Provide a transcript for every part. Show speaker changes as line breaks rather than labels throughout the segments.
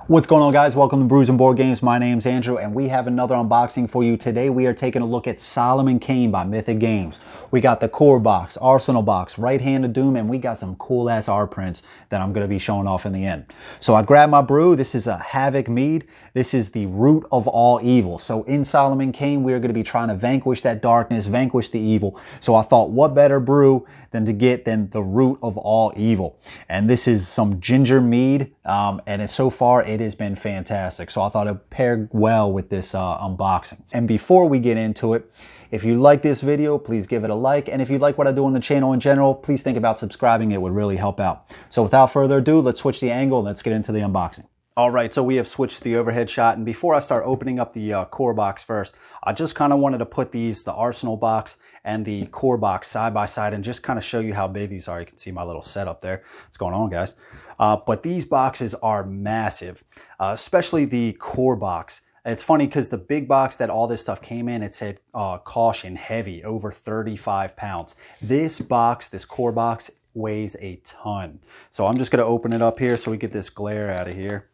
What's going on, guys? Welcome to Brews and Board Games. My name's Andrew, and we have another unboxing for you. Today we are taking a look at Solomon Kane by Mythic Games. We got the core box, arsenal box, right hand of doom, and we got some cool ass art prints that I'm going to be showing off in the end. So I grabbed my brew. This is a Havoc mead. This is the root of all evil. So in Solomon Kane, we're going to be trying to vanquish that darkness, vanquish the evil. So I thought, what better brew than the root of all evil? And this is some ginger mead, and so far it has been fantastic. So I thought it paired well with this unboxing. And before we get into it, if you like this video, please give it a like. And if you like what I do on the channel in general, please think about subscribing. It would really help out. So without further ado, let's switch the angle and let's get into the unboxing. All right, so we have switched to the overhead shot. And before I start opening up the core box first, I just kind of wanted to put the Arsenal box and the core box side by side and just kind of show you how big these are. You can see my little setup there. What's going on, guys? But these boxes are massive, especially the core box. It's funny because the big box that all this stuff came in, it said caution heavy, over 35 pounds. This box, this core box, weighs a ton. So I'm just going to open it up here so we get this glare out of here.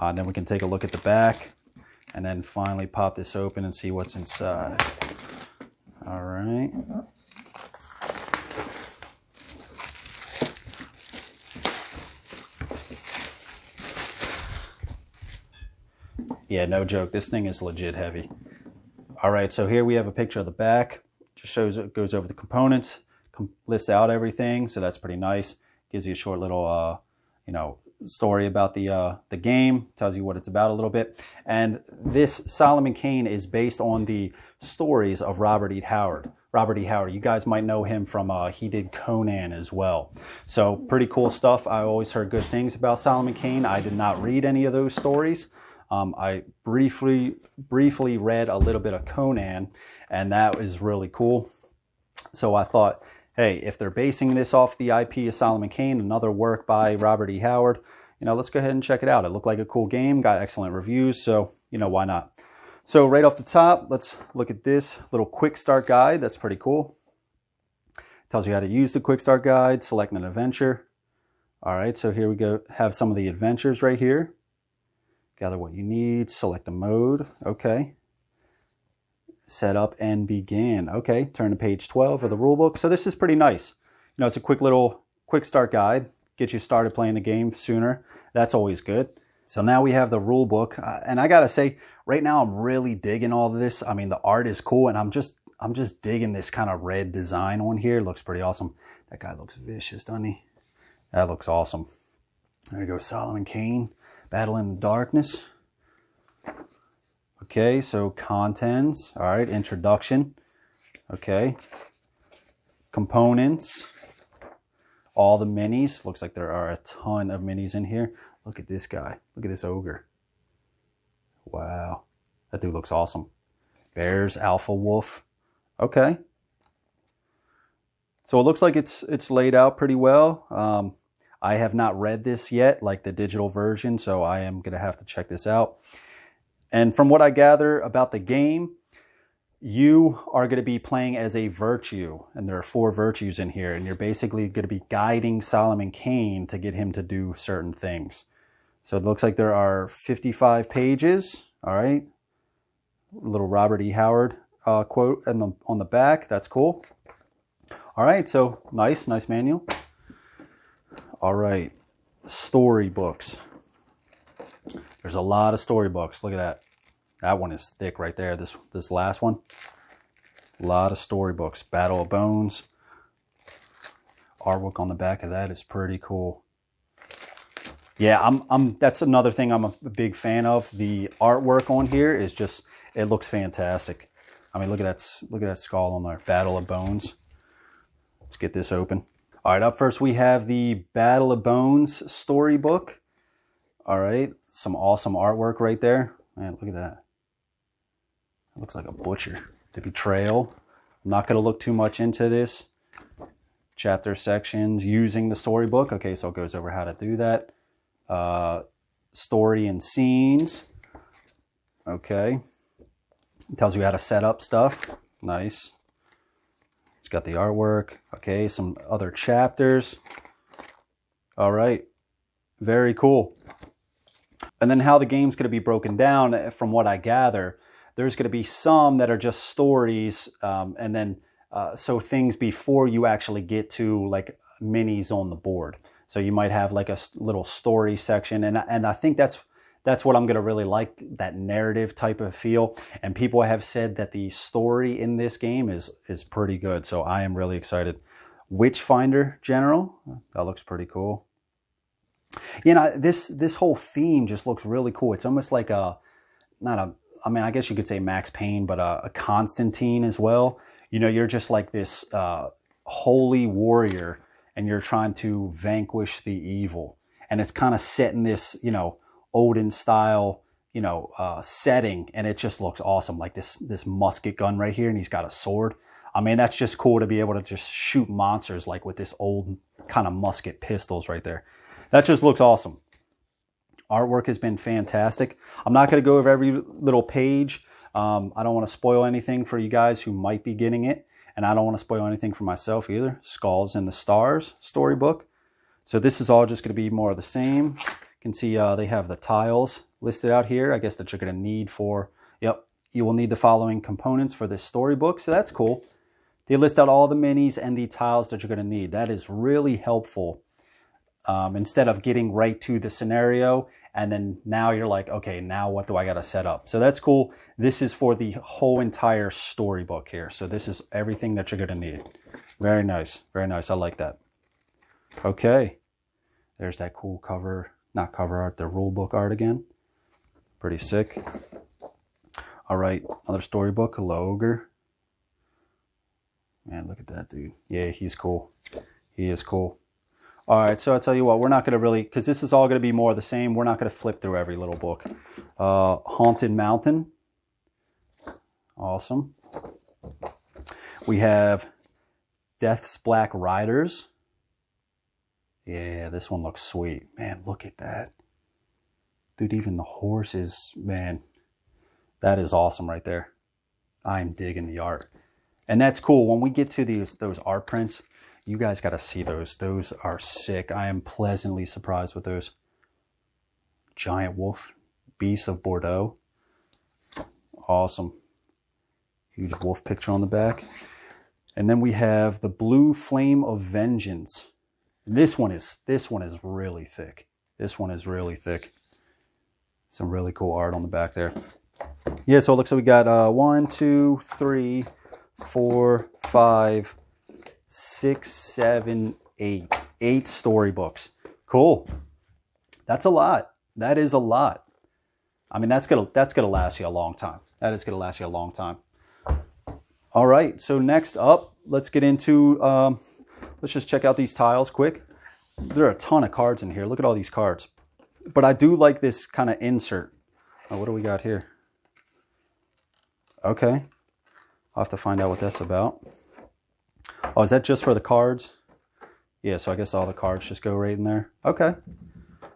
Then we can take a look at the back and then finally pop this open and see what's inside. All right. Yeah, no joke. This thing is legit heavy. All right, so here we have a picture of the back. Just shows it goes over the components, lists out everything. So that's pretty nice. Gives you a short little, story about the game. Tells you what it's about a little bit. And this Solomon Kane is based on the stories of Robert E. Howard. Robert E. Howard, you guys might know him from, he did Conan as well. So pretty cool stuff. I always heard good things about Solomon Kane. I did not read any of those stories. I briefly read a little bit of Conan, and that was really cool. So I thought, hey, if they're basing this off the IP of Solomon Kane, another work by Robert E. Howard, let's go ahead and check it out. It looked like a cool game, got excellent reviews, so, why not? So right off the top, let's look at this little quick start guide. That's pretty cool. Tells you how to use the quick start guide, select an adventure. All right, so here we go, have some of the adventures right here. Gather what you need, select a mode, okay. Set up and begin, okay. Turn to page 12 of the rulebook. So this is pretty nice. It's a quick start guide, get you started playing the game sooner. That's always good. So now we have the rulebook, and I gotta say, right now I'm really digging all of this. I mean, the art is cool, and I'm just digging this kind of red design on here. It looks pretty awesome. That guy looks vicious, doesn't he? That looks awesome. There you go, Solomon Kane. Battle in the Darkness. Okay, so contents. All right, introduction. Okay. Components. All the minis. Looks like there are a ton of minis in here. Look at this guy. Look at this ogre. Wow. That dude looks awesome. Bears, Alpha Wolf. Okay. So it looks like it's laid out pretty well. I have not read this yet, like the digital version, so I am going to have to check this out. And from what I gather about the game, you are going to be playing as a virtue, and there are 4 virtues in here, and you're basically going to be guiding Solomon Kane to get him to do certain things. So it looks like there are 55 pages, all right. A little Robert E. Howard quote on the back, that's cool. All right, so nice manual. All right, storybooks. There's a lot of storybooks. Look at that. That one is thick right there. This last one. A lot of storybooks. Battle of Bones. Artwork on the back of that is pretty cool. Yeah, that's another thing I'm a big fan of. The artwork on here is just, it looks fantastic. I mean, look at that skull on there. Battle of Bones. Let's get this open. All right, up first we have the Battle of Bones storybook. All right, some awesome artwork right there. Man, look at that. It looks like a butcher. The betrayal. I'm not going to look too much into this. Chapter sections using the storybook. Okay, so it goes over how to do that. Story and scenes. Okay. It tells you how to set up stuff. Nice. It's got the artwork. Okay, some other chapters. All right, very cool. And then how the game's going to be broken down, from what I gather, there's going to be some that are just stories, and then so things before you actually get to like minis on the board. So you might have like a little story section, and I think that's what I'm going to really like, that narrative type of feel. And people have said that the story in this game is pretty good, so I am really excited. Witchfinder General, that looks pretty cool. You know, this whole theme just looks really cool. It's almost like I mean, I guess you could say Max Payne, but a Constantine as well. You know, you're just like this holy warrior, and you're trying to vanquish the evil. And it's kind of set in this, you know, olden style, you know, setting, and it just looks awesome. Like this musket gun right here, and he's got a sword. I mean, that's just cool to be able to just shoot monsters like with this old kind of musket pistols right there. That just looks awesome. Artwork has been fantastic. I'm not going to go over every little page. I don't want to spoil anything for you guys who might be getting it, and I don't want to spoil anything for myself either. Skulls and the Stars storybook. So this is all just going to be more of the same. You can see they have the tiles listed out here, I guess, that you're going to need for, yep, you will need the following components for this storybook. So that's cool. They list out all the minis and the tiles that you're going to need. That is really helpful. Instead of getting right to the scenario, and then now you're like, okay, now what do I got to set up? So that's cool. This is for the whole entire storybook here. So this is everything that you're going to need. Very nice. Very nice. I like that. Okay. There's that cool cover, not cover art, the rule book art again. Pretty sick. All right. Another storybook, Ogre. Man, look at that dude. Yeah, he's cool. He is cool. All right, so I'll tell you what, we're not going to really, because this is all going to be more of the same, we're not going to flip through every little book. Haunted Mountain. Awesome. We have Death's Black Riders. Yeah, this one looks sweet. Man, look at that. Dude, even the horses, man, that is awesome right there. I'm digging the art. And that's cool. When we get to those art prints, you guys got to see those. Those are sick. I am pleasantly surprised with those. Giant Wolf, Beasts of Bordeaux. Awesome. Huge wolf picture on the back. And then we have the Blue Flame of Vengeance. This one is really thick. This one is really thick. Some really cool art on the back there. Yeah, so it looks like we got 1, 2, 3, 4, 5, 6, 7, 8. 8 storybooks. Cool. That's a lot. That is a lot. I mean, that's gonna last you a long time. That is gonna last you a long time. All right. So next up, let's get into. Let's just check out these tiles quick. There are a ton of cards in here. Look at all these cards. But I do like this kind of insert. Oh, what do we got here? Okay. I'll have to find out what that's about. Oh, is that just for the cards? Yeah, so I guess all the cards just go right in there. Okay.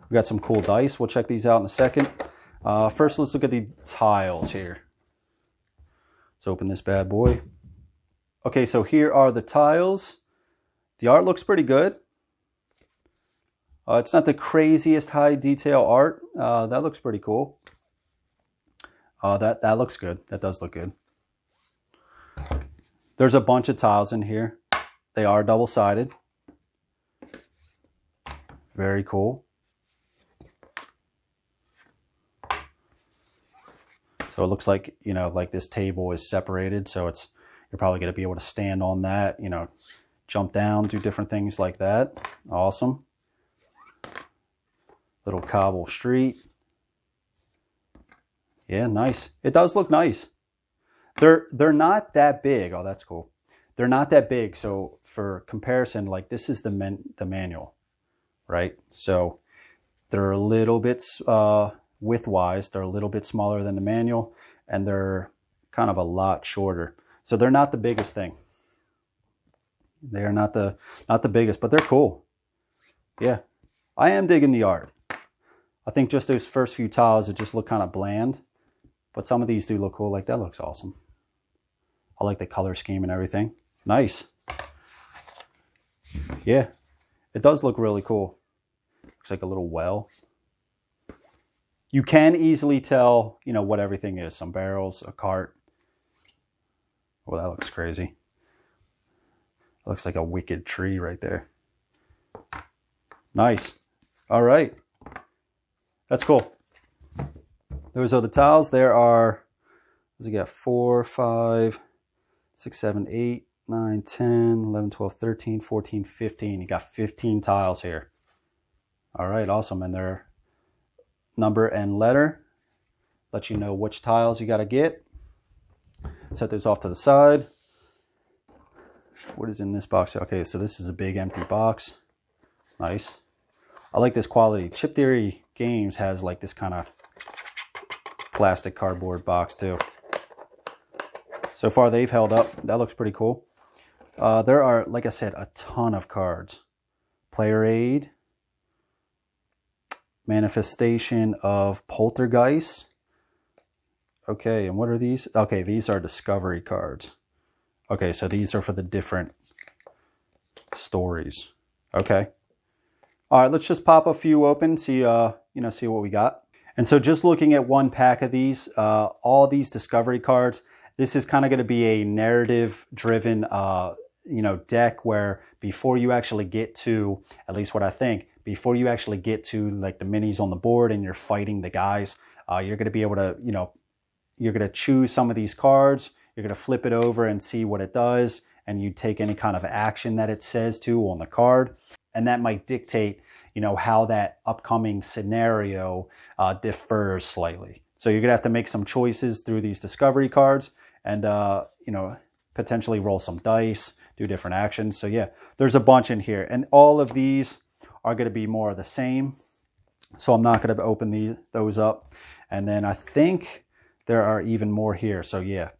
We got some cool dice. We'll check these out in a second. First, let's look at the tiles here. Let's open this bad boy. Okay, so here are the tiles. The art looks pretty good. It's not the craziest high detail art. That looks pretty cool. That looks good. That does look good. There's a bunch of tiles in here. They are double-sided. Very cool. So it looks like, you know, like this table is separated. So you're probably going to be able to stand on that, you know, jump down, do different things like that. Awesome. Little cobble street. Yeah, nice. It does look nice. They're not that big. Oh, that's cool. They're not that big. So for comparison, like this is the manual, right? So they're a little bit width-wise, they're a little bit smaller than the manual, and they're kind of a lot shorter. So they're not the biggest thing. They are not the biggest, but they're cool. Yeah, I am digging the art. I think just those first few tiles, it just look kind of bland, but some of these do look cool. Like that looks awesome. I like the color scheme and everything. Nice. Yeah, it does look really cool. Looks like a little well. You can easily tell, you know, what everything is. Some barrels, a cart. Well, that looks crazy. Looks like a wicked tree right there. Nice. All right. That's cool. Those are the tiles. There are, we got 4, 5, 6, 7, 8, 9, 10, 11, 12, 13, 14, 15. You got 15 tiles here. All right, awesome. And their number and letter let you know which tiles you got to get. Set those off to the side. What is in this box? Okay, so this is a big empty box. Nice. I like this quality. Chip Theory Games has like this kind of plastic cardboard box too. So far they've held up. That looks pretty cool. There are, like I said, a ton of cards. Player Aid. Manifestation of Poltergeist. Okay, and what are these? Okay, these are discovery cards. Okay, so these are for the different stories. Okay. All right, let's just pop a few open, see see what we got. And so just looking at one pack of these, all these discovery cards, this is kind of going to be a narrative-driven, deck where before you actually get to, at least what I think, before you actually get to like the minis on the board and you're fighting the guys, you're going to be able to, you're going to choose some of these cards, you're going to flip it over and see what it does, and you take any kind of action that it says to on the card, and that might dictate, how that upcoming scenario differs slightly. So you're going to have to make some choices through these discovery cards and, potentially roll some dice, do different actions. So yeah, there's a bunch in here, and all of these are going to be more of the same. So I'm not going to open those up. And then I think there are even more here. So yeah.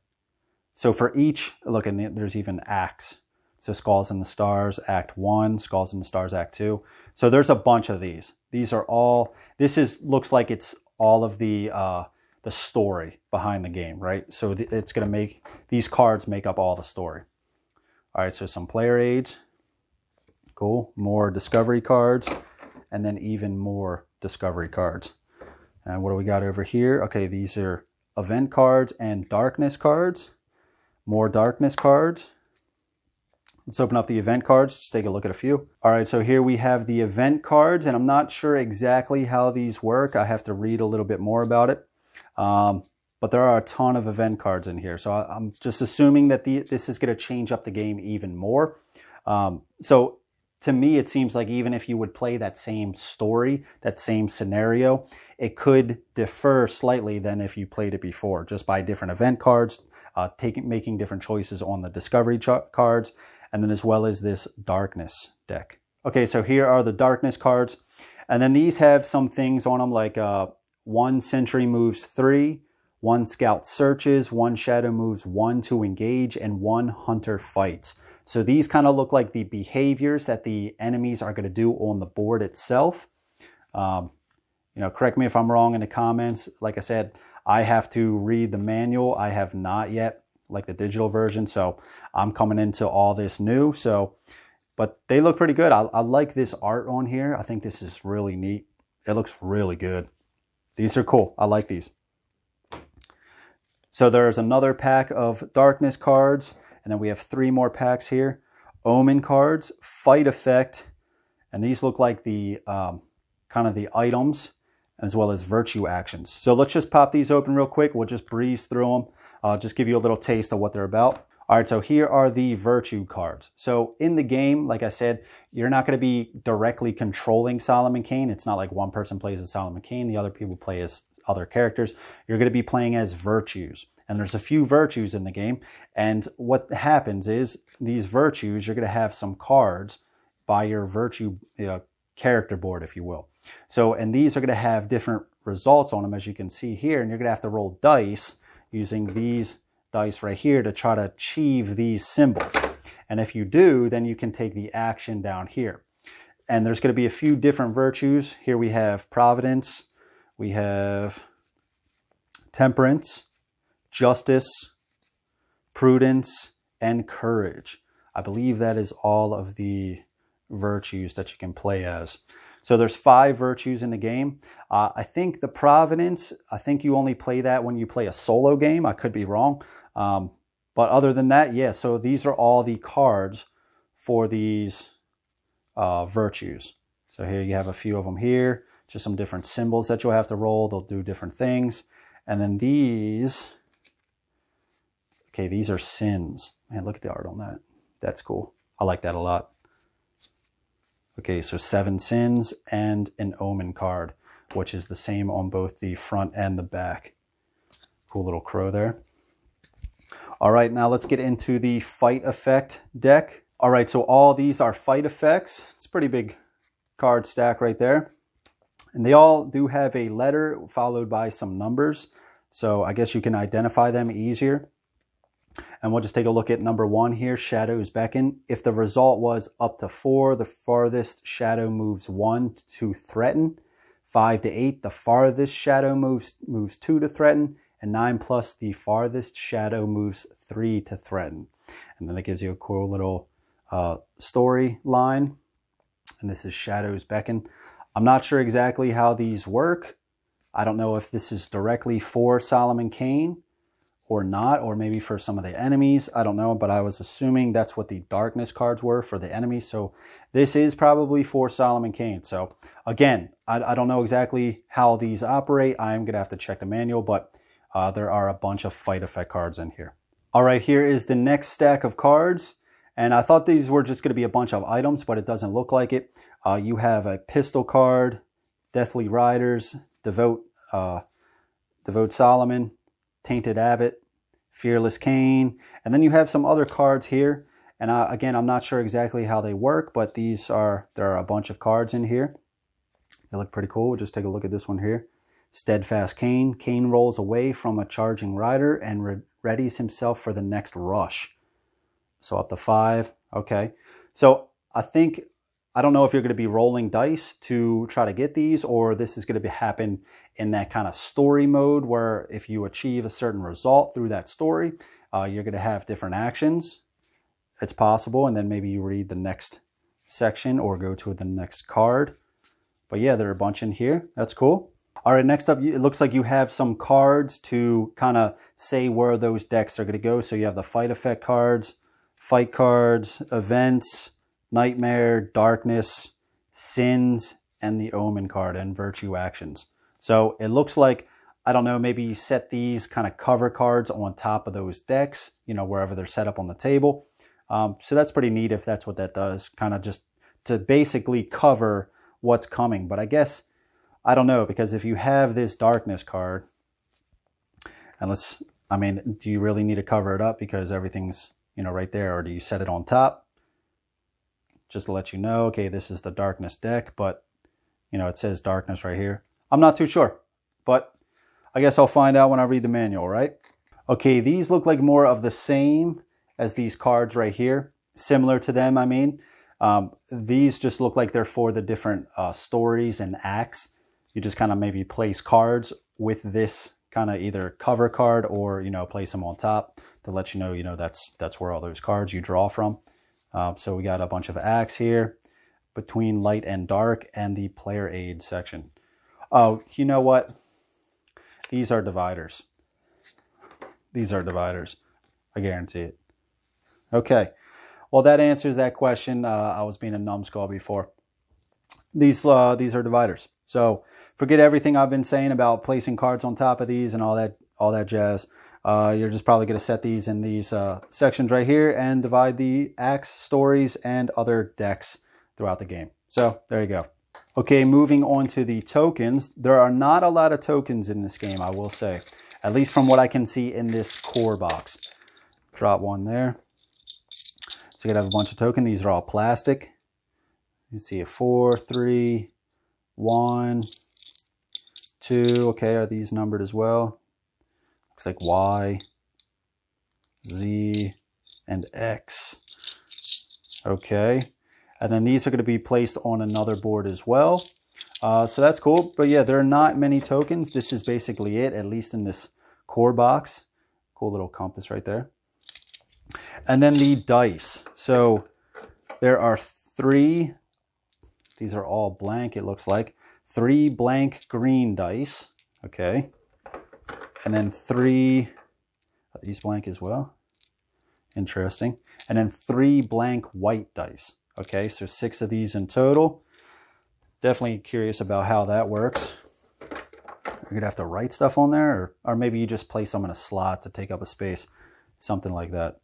So for each, look, and there's even acts. So Skulls in the Stars, Act 1, Skulls in the Stars, Act 2. So there's a bunch of these. These are all, looks like it's all of the story behind the game, right? So it's going to make, these cards make up all the story. All right, so some player aids. Cool. More discovery cards, and then even more discovery cards. And what do we got over here? Okay, these are event cards and darkness cards. More darkness cards. Let's open up the event cards. Just take a look at a few. All right, so here we have the event cards, and I'm not sure exactly how these work. I have to read a little bit more about it. But there are a ton of event cards in here. So I'm just assuming that this is going to change up the game even more. So to me, it seems like even if you would play that same story, that same scenario, it could differ slightly than if you played it before, just by different event cards, making different choices on the discovery cards, and then as well as this darkness deck. Okay, so here are the darkness cards. And then these have some things on them like 1 sentry moves 3, 1 scout searches, 1 shadow moves 1 to engage, and 1 hunter fights. So these kind of look like the behaviors that the enemies are going to do on the board itself. Correct me if I'm wrong in the comments. Like I said, I have to read the manual. I have not yet, like the digital version. So I'm coming into all this new. But they look pretty good. I like this art on here. I think this is really neat. It looks really good. These are cool. I like these. So there's another pack of darkness cards. And then we have 3 more packs here. Omen cards, fight effect. And these look like the kind of the items as well as virtue actions. So let's just pop these open real quick. We'll just breeze through them. Just give you a little taste of what they're about. All right, so here are the virtue cards. So in the game, like I said, you're not going to be directly controlling Solomon Kane. It's not like one person plays as Solomon Kane, the other people play as other characters. You're going to be playing as virtues. And there's a few virtues in the game. And what happens is these virtues, you're going to have some cards by your virtue character board, if you will. So, and these are going to have different results on them, as you can see here. And you're going to have to roll dice using these dice right here to try to achieve these symbols. And if you do, then you can take the action down here. And there's going to be a few different virtues. Here we have Providence. We have Temperance, Justice, Prudence, and Courage. I believe that is all of the virtues that you can play as. So there's 5 virtues in the game. I think the Providence, I think you only play that when you play a solo game. I could be wrong. But other than that, yeah, so these are all the cards for these virtues. So here you have a few of them here, just some different symbols that you'll have to roll. They'll do different things. And then these, okay, these are sins. Man, look at the art on that. That's cool. I like that a lot. Okay, so 7 sins and an omen card, which is the same on both the front and the back. Cool little crow there. All right, now let's get into the fight effect deck. All right, so all these are fight effects. It's a pretty big card stack right there. And they all do have a letter followed by some numbers. So I guess you can identify them easier. And we'll just take a look at number 1 here, Shadows Beckon. If the result was up to 4, the farthest shadow moves 1 to threaten. 5 to 8, the farthest shadow moves 2 to threaten. And 9 plus, the farthest shadow moves 3 to threaten. And then it gives you a cool little story line. And this is Shadows Beckon. I'm not sure exactly how these work. I don't know if this is directly for Solomon Kane or not, or maybe for some of the enemies. I don't know, but I was assuming that's what the darkness cards were for the enemies. So this is probably for Solomon Kane. So again, I don't know exactly how these operate. I'm going to have to check the manual, but there are a bunch of fight effect cards in here. All right, here is the next stack of cards. And I thought these were just going to be a bunch of items, but it doesn't look like it. You have a pistol card, Deathly Riders, Devote Solomon, Tainted Abbot, Fearless Kane, and then you have some other cards here. And again, I'm not sure exactly how they work, but there are a bunch of cards in here. They look pretty cool. We'll just take a look at this one here. Steadfast Kane. Kane rolls away from a charging rider and readies himself for the next rush. So up to 5. Okay. So I don't know if you're going to be rolling dice to try to get these, or this is going to happen in that kind of story mode where if you achieve a certain result through that story, you're going to have different actions. It's possible. And then maybe you read the next section or go to the next card. But yeah, there are a bunch in here. That's cool. All right, next up, it looks like you have some cards to kind of say where those decks are going to go. So you have the fight effect cards, fight cards, events, nightmare, darkness, sins, and the omen card and virtue actions. So it looks like, I don't know, maybe you set these kind of cover cards on top of those decks, you know, wherever they're set up on the table. So that's pretty neat if that's what that does, kind of just to basically cover what's coming. But I guess, I don't know, because if you have this darkness card, and do you really need to cover it up because everything's, you know, right there, or do you set it on top? Just to let you know, okay, this is the darkness deck, but, you know, it says darkness right here. I'm not too sure, but I guess I'll find out when I read the manual, right? Okay, these look like more of the same as these cards right here. Similar to them, I mean. These just look like they're for the different stories and acts. You just kind of maybe place cards with this kind of either cover card or, you know, place them on top to let you know, that's where all those cards you draw from. So we got a bunch of acts here between light and dark and the player aid section. Oh, you know what? These are dividers. These are dividers. I guarantee it. Okay. Well, that answers that question. I was being a numbskull before. These are dividers. So forget everything I've been saying about placing cards on top of these and all that jazz. You're just probably going to set these in these sections right here and divide the acts, stories, and other decks throughout the game. So there you go. Okay, moving on to the tokens. There are not a lot of tokens in this game, I will say. At least from what I can see in this core box. Drop one there. So you have a bunch of tokens. These are all plastic. You see a 4, 3, 1, 2. Okay, are these numbered as well? Looks like Y, Z, and X. Okay. And then these are going to be placed on another board as well. So that's cool. But yeah, there are not many tokens. This is basically it, at least in this core box. Cool little compass right there. And then the dice. So there are 3 These are all blank, it looks like. 3 blank green dice. Okay. And then 3, are these blank as well? Interesting. And then 3 blank white dice. Okay, so 6 of these in total. Definitely curious about how that works. You're gonna have to write stuff on there, or maybe you just place them in a slot to take up a space. Something like that.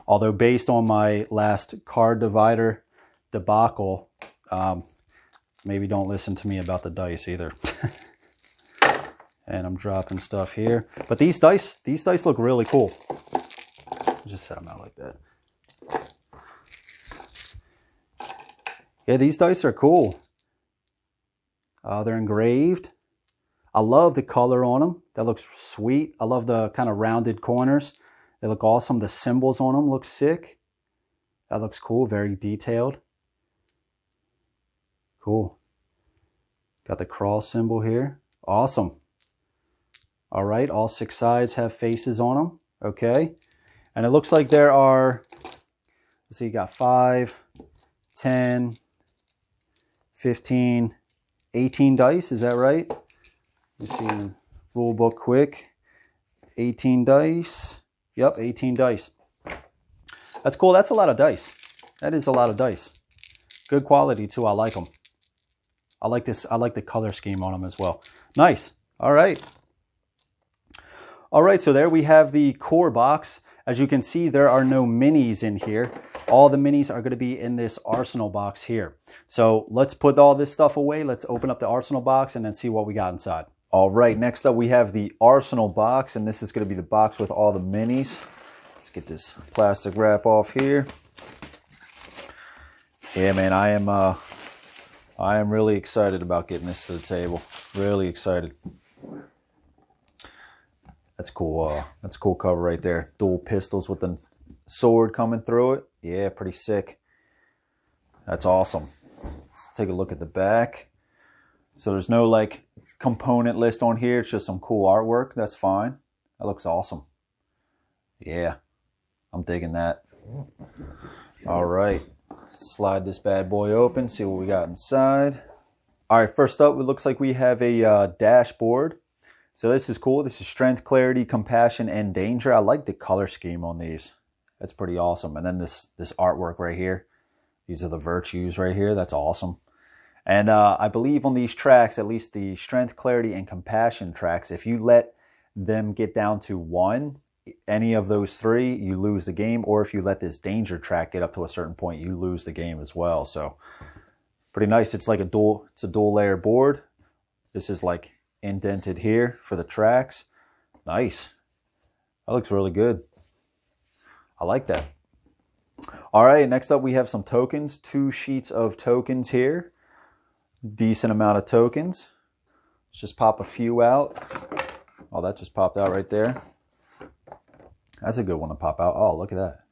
Although based on my last card divider debacle, maybe don't listen to me about the dice either. And I'm dropping stuff here. But these dice look really cool. Just set them out like that. Yeah, these dice are cool. They're engraved. I love the color on them. That looks sweet. I love the kind of rounded corners. They look awesome. The symbols on them look sick. That looks cool. Very detailed. Cool. Got the cross symbol here. Awesome. All right. All 6 sides have faces on them. Okay. And it looks like there are, let's see, you got 5, 10, 15, 18 dice. Is that right? Let's see. Rule book quick. 18 dice. Yep, 18 dice. That's cool. That's a lot of dice. That is a lot of dice. Good quality too. I like them. I like this. I like the color scheme on them as well. Nice. All right. All right, so there we have the core box. As you can see, there are no minis in here. All the minis are going to be in this arsenal box here. So let's put all this stuff away. Let's open up the arsenal box and then see what we got inside. All right, next up we have the arsenal box, and this is going to be the box with all the minis. Let's get this plastic wrap off here. Yeah, man, I am really excited about getting this to the table. Really excited. That's cool. That's a cool cover right there. Dual pistols with the sword coming through it. Yeah, pretty sick. That's awesome. Let's take a look at the back. So there's no like component list on here. It's just some cool artwork. That's fine. That looks awesome. Yeah, I'm digging that. All right, slide this bad boy open. See what we got inside. All right, first up, it looks like we have a dashboard. So this is cool. This is strength, clarity, compassion, and danger. I like the color scheme on these. That's pretty awesome. And then this artwork right here. These are the virtues right here. That's awesome. And I believe on these tracks, at least the strength, clarity, and compassion tracks, if you let them get down to 1, any of those 3, you lose the game. Or if you let this danger track get up to a certain point, you lose the game as well. So pretty nice. It's like it's a dual layer board. This is like indented here for the tracks. Nice. That looks really good. I like that. All right, next up we have some tokens. 2 sheets of tokens here. Decent amount of tokens. Let's just pop a few out. Oh, that just popped out right there. That's a good one to pop out. Oh, look at that.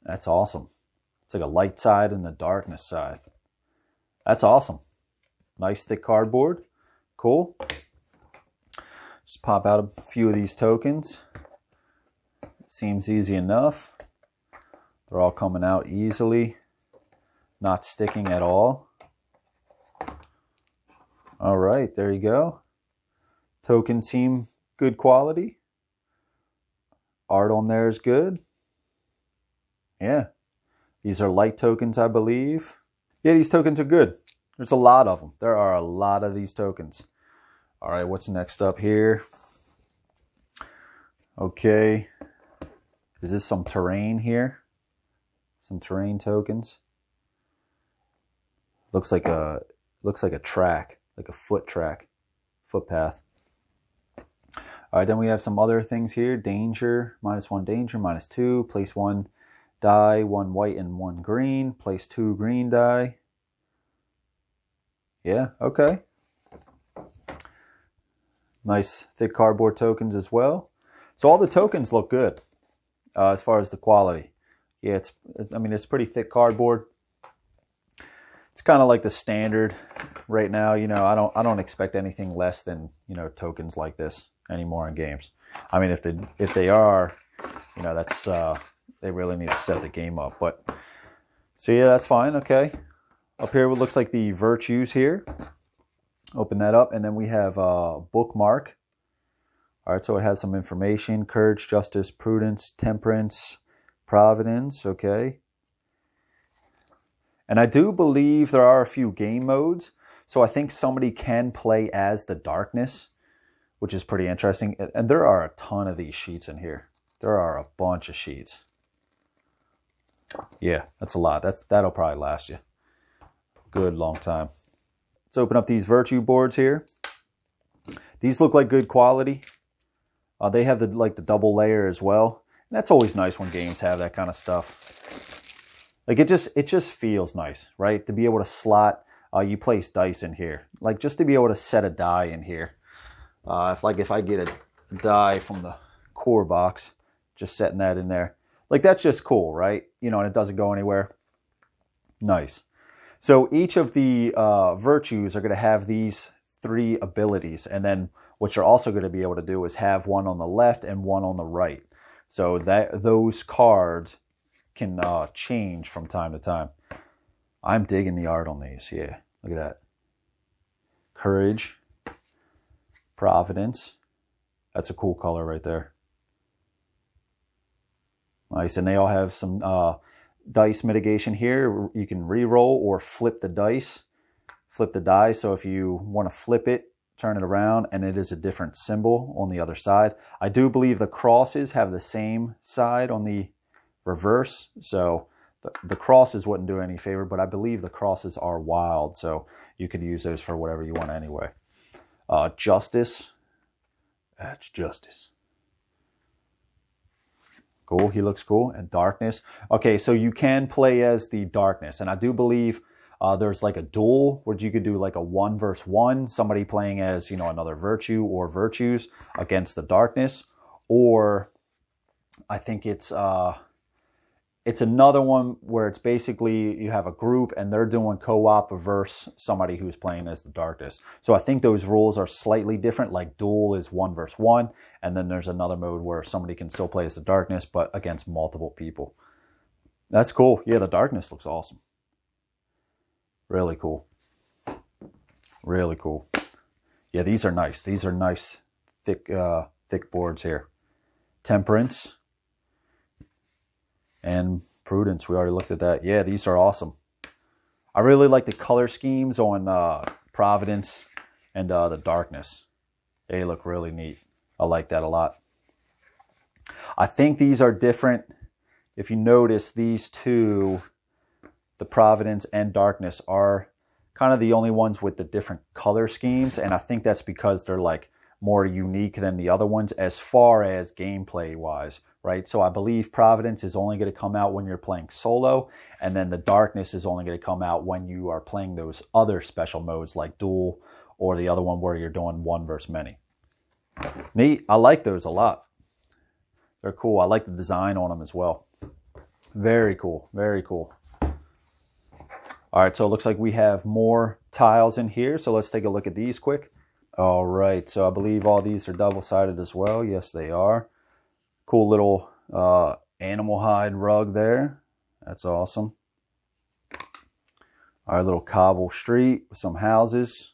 That's awesome. It's like a light side and the darkness side. That's awesome. Nice thick cardboard. Cool. Just pop out a few of these tokens. Seems easy enough. They're all coming out easily. Not sticking at all. All right, there you go. Tokens seem good quality. Art on there is good. Yeah. These are light tokens, I believe. Yeah, these tokens are good. There's a lot of them. There are a lot of these tokens. All right, what's next up here? Okay. Is this some terrain here? Some terrain tokens. Looks like a track, like a footpath. All right, then we have some other things here. Danger, -1 danger, -2. Place 1 die, 1 white and 1 green. Place 2 green die. Yeah, okay. Nice thick cardboard tokens as well. So all the tokens look good as far as the quality. Yeah, it's pretty thick cardboard. It's kind of like the standard right now. You know, I don't expect anything less than, you know, tokens like this anymore in games. I mean, if they are, you know, that's they really need to set the game up. But So yeah, that's fine. Okay. Up here, it looks like the virtues here. Open that up, and then we have a bookmark. All right, so it has some information: courage, justice, prudence, temperance, providence. Okay. And I do believe there are a few game modes. So I think somebody can play as the darkness, which is pretty interesting. And there are a ton of these sheets in here. There are a bunch of sheets. Yeah, that's a lot. That'll probably last you a good long time. Let's open up these virtue boards here. These look like good quality. They have the double layer as well. And that's always nice when games have that kind of stuff. Like it just feels nice, right? To be able to slot, you place dice in here. Like just to be able to set a die in here. If I get a die from the core box, just setting that in there. Like that's just cool, right? You know, and it doesn't go anywhere. Nice. So each of the virtues are going to have these 3 abilities. And then what you're also going to be able to do is have one on the left and one on the right. So that those cards can change from time to time. I'm digging the art on these. Yeah, look at that. Courage. Providence. That's a cool color right there. Nice. And they all have some dice mitigation here. You can re-roll or flip the dice. Flip the die. So if you want to flip it, turn it around, and it is a different symbol on the other side. I do believe the crosses have the same side on the reverse. So the crosses wouldn't do any favor, but I believe the crosses are wild. So you could use those for whatever you want anyway. Justice. That's justice. Cool. He looks cool. And darkness. Okay, so you can play as the darkness. And I do believe there's like a duel where you could do like a 1 versus 1. Somebody playing as, you know, another virtue or virtues against the darkness. Or I think it's another one where it's basically you have a group and they're doing co-op versus somebody who's playing as the darkness. So I think those rules are slightly different. Like duel is 1 versus 1. And then there's another mode where somebody can still play as the darkness, but against multiple people. That's cool. Yeah, the darkness looks awesome. Really cool. Really cool. Yeah, these are nice. These are nice, thick boards here. Temperance. And prudence, we already looked at that. Yeah, these are awesome. I really like the color schemes on Providence and the darkness. They look really neat. I like that a lot. I think these are different. If you notice, these two, the Providence and darkness, are kind of the only ones with the different color schemes. And I think that's because they're like more unique than the other ones as far as gameplay wise, right? So I believe Providence is only going to come out when you're playing solo, and then the darkness is only going to come out when you are playing those other special modes like duel, or the other one where you're doing 1 versus many. Neat. I like those a lot. They're cool. I like the design on them as well. Very cool. Very cool. All right, so it looks like we have more tiles in here. So let's take a look at these quick. All right, so I believe all these are double-sided as well. Yes, they are. Cool little animal hide rug there. That's awesome. Our little cobble street with some houses.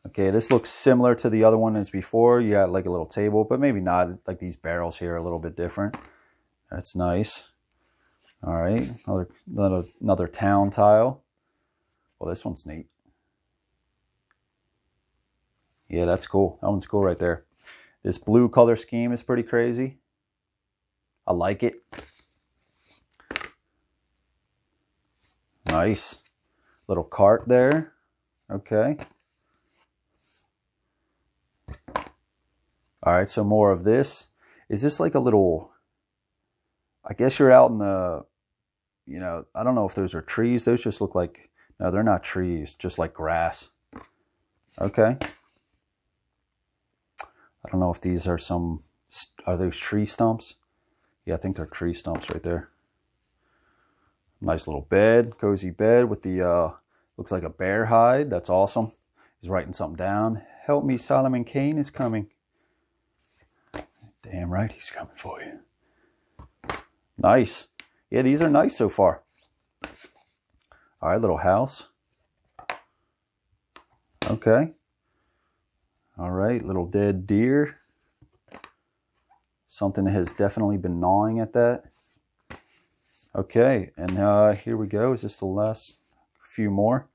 Okay, this looks similar to the other one as before. You got like a little table, but maybe not. Like these barrels here are a little bit different. That's nice. All right, another town tile. Well, this one's neat. Yeah, that's cool. That one's cool right there. This blue color scheme is pretty crazy. I like it. Nice. Little cart there. Okay. All right, so more of this. Is this like a little, I guess you're out in the, you know, I don't know if those are trees. Those just look like, no, they're not trees, just like grass. Okay. I don't know if these are are those tree stumps? Yeah, I think they're tree stumps right there. Nice little bed, cozy bed with the, looks like a bear hide. That's awesome. He's writing something down. Help me, Solomon Kane is coming. Damn right, he's coming for you. Nice. Yeah, these are nice so far. All right, little house. Okay. All right, little dead deer. Something that has definitely been gnawing at that. Okay, and here we go. Is this the last few more?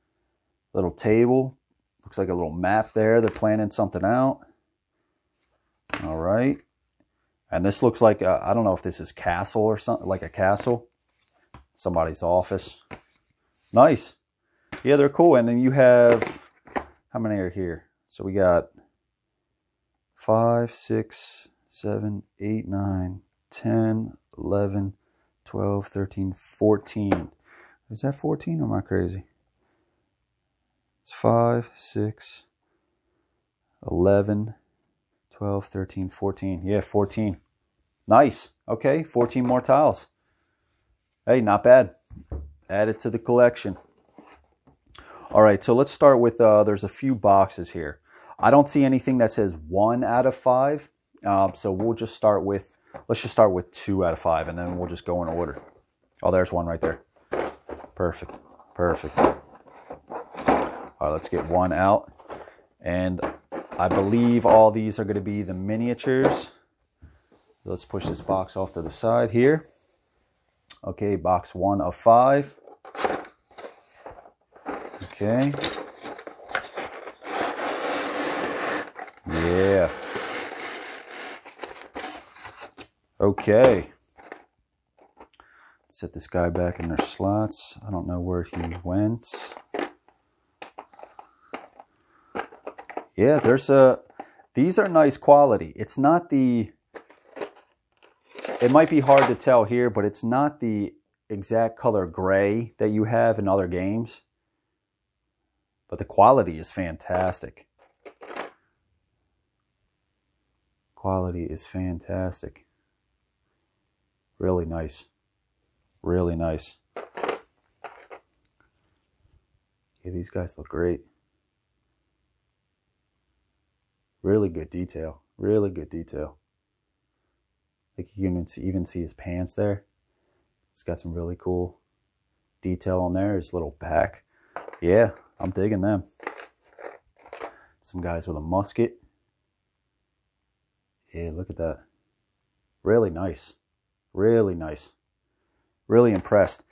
Little table. Looks like a little map there. They're planning something out. All right. And this looks like, I don't know if this is castle or something, like a castle. Somebody's office. Nice. Yeah, they're cool. And then you have, how many are here? So we got 5, 6, 7, 8, 9, 10, 11, 12, 13, 14. Is that 14 or am I crazy? It's 5, 6, 11, 12, 13, 14. Yeah, 14. Nice. Okay, 14 more tiles. Hey, not bad. Add it to the collection. All right, so let's start with, there's a few boxes here. I don't see anything that says 1 out of 5. So we'll just start with, let's just start with 2 out of 5, and then we'll just go in order. Oh, there's one right there. Perfect. Perfect. All right, let's get 1 out. And I believe all these are going to be the miniatures. Let's push this box off to the side here. Okay, box 1 of 5. Okay. Yeah. Okay. Set this guy back in their slots. I don't know where he went. Yeah, these are nice quality. It's not the, it might be hard to tell here, but it's not the exact color gray that you have in other games. But the quality is fantastic. Quality is fantastic. Really nice. Really nice. Yeah, these guys look great. Really good detail. Really good detail. Like you can even see his pants there. It's got some really cool detail on there. His little back. Yeah, I'm digging them. Some guys with a musket. Yeah, look at that. Really nice. Really nice. Really impressed.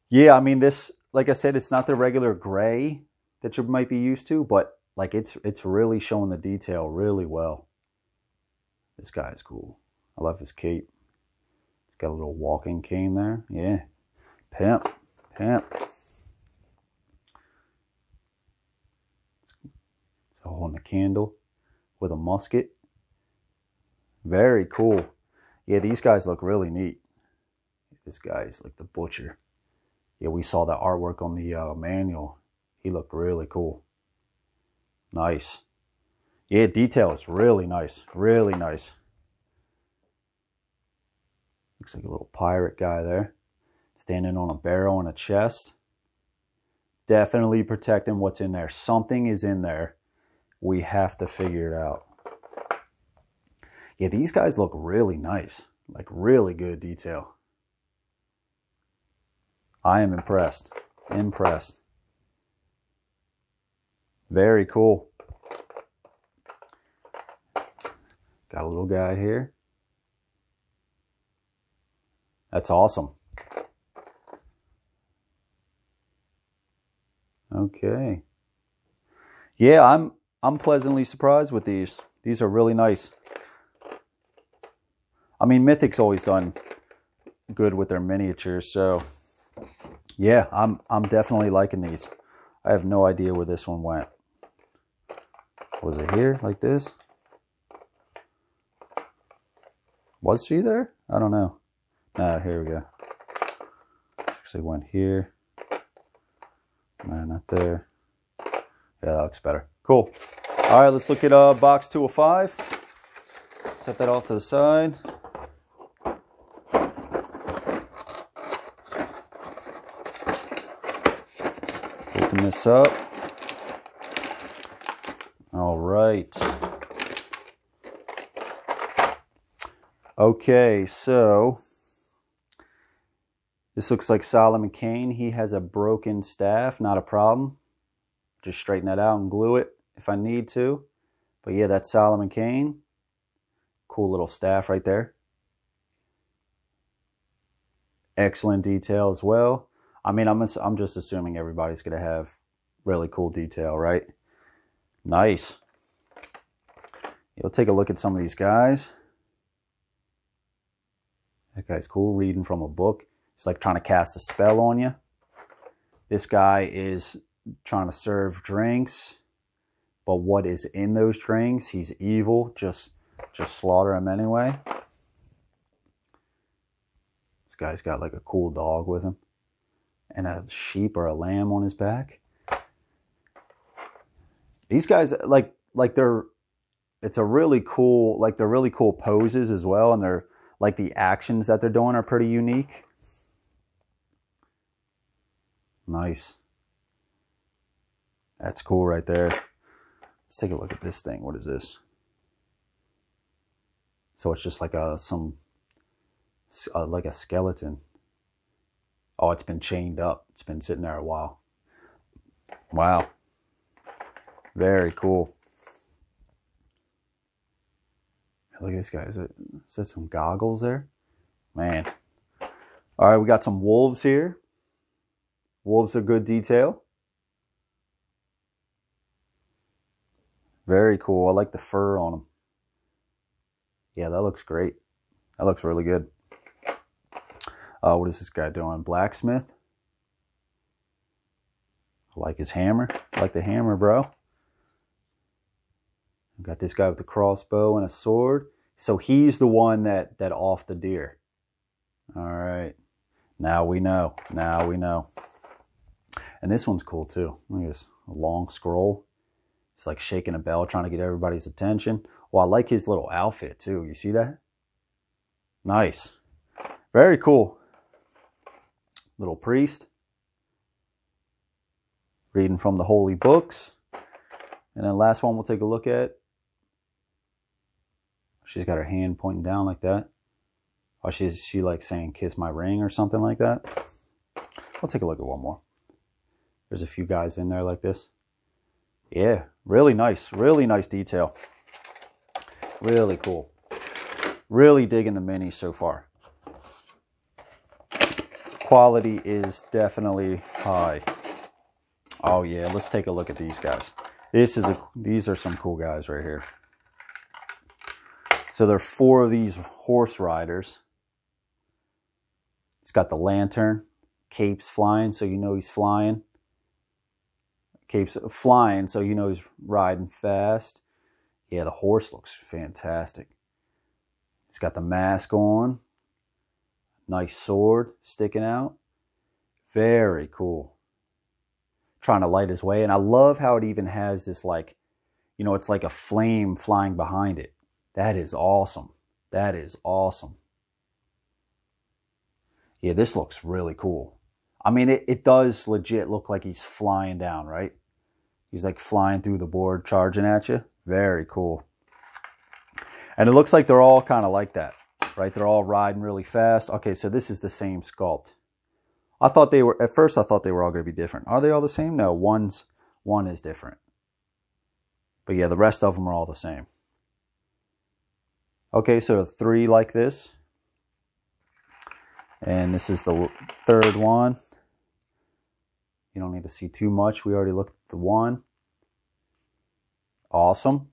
Yeah, I mean this, like I said, it's not the regular gray that you might be used to, but like it's really showing the detail really well. This guy is cool. I love his cape. He's got a little walking cane there. Yeah. Pimp. Pimp. So holding a candle with a musket. Very cool. Yeah, these guys look really neat. This guy is like the butcher. Yeah, we saw that artwork on the manual. He looked really cool. Nice. Yeah, detail is really nice. Really nice. Looks like a little pirate guy there. Standing on a barrel and a chest. Definitely protecting what's in there. Something is in there. We have to figure it out. Yeah, these guys look really nice. Like really good detail. I am impressed. Impressed. Very cool. Got a little guy here. That's awesome. Okay. Yeah, I'm pleasantly surprised with these. These are really nice. I mean, Mythic's always done good with their miniatures, so yeah, I'm definitely liking these. I have no idea where this one went. Was it here, like this? Was she there? I don't know. Nah, here we go. Actually went here. Nah, not there. Yeah, that looks better. Cool. All right, let's look at box 2 of 5. Set that off to the side. Open this up. All right. Okay, so This looks like Solomon Kane. He has a broken staff, not a problem. Just straighten that out and glue it if I need to. But yeah, that's Solomon Kane. Cool little staff right there. Excellent detail as well. I mean, I'm just assuming everybody's going to have really cool detail, right? Nice. You'll take a look at some of these guys. That guy's cool, reading from a book. It's like trying to cast a spell on you. This guy is trying to serve drinks, but what is in those drinks? He's evil. Just slaughter him anyway. This guy's got like a cool dog with him, and a sheep or a lamb on his back. These guys it's a really cool, like they're really cool poses as well, and they're like the actions that they're doing are pretty unique. Nice. That's cool right there. Let's take a look at this thing. What is this? So it's just like like a skeleton. Oh, it's been chained up. It's been sitting there a while. Wow. Very cool. Look at this guy. Is that some goggles there? Man. All right, we got some wolves here. Wolves are good detail. Very cool. I like the fur on them. Yeah, that looks great. That looks really good. What is this guy doing? Blacksmith. I like his hammer. I like the hammer, bro. Got this guy with the crossbow and a sword. So he's the one that offed the deer. All right. Now we know. Now we know. And this one's cool too. Look at this. A long scroll. It's like shaking a bell, trying to get everybody's attention. Well, I like his little outfit too. You see that? Nice. Very cool. Little priest. Reading from the holy books. And then last one we'll take a look at. She's got her hand pointing down like that. Oh, she like saying kiss my ring or something like that. I'll take a look at one more. There's a few guys in there like this. Yeah, really nice detail. Really cool. Really digging the mini so far. Quality is definitely high. Oh yeah, let's take a look at these guys. These are some cool guys right here. So there are 4 of these horse riders. He's got the lantern, capes flying, so you know he's flying. Capes flying, so you know he's riding fast. Yeah, the horse looks fantastic. He's got the mask on. Nice sword sticking out. Very cool. Trying to light his way, and I love how it even has this like, you know, it's like a flame flying behind it. That is awesome. That is awesome. Yeah, this looks really cool. I mean, it does legit look like he's flying down, right? He's like flying through the board, charging at you. Very cool. And it looks like they're all kind of like that, right? They're all riding really fast. Okay, so this is the same sculpt. At first I thought they were all going to be different. Are they all the same? No, one is different. But yeah, the rest of them are all the same. Okay, so 3 like this. And this is the 3rd one. You don't need to see too much. We already looked at the 1. Awesome.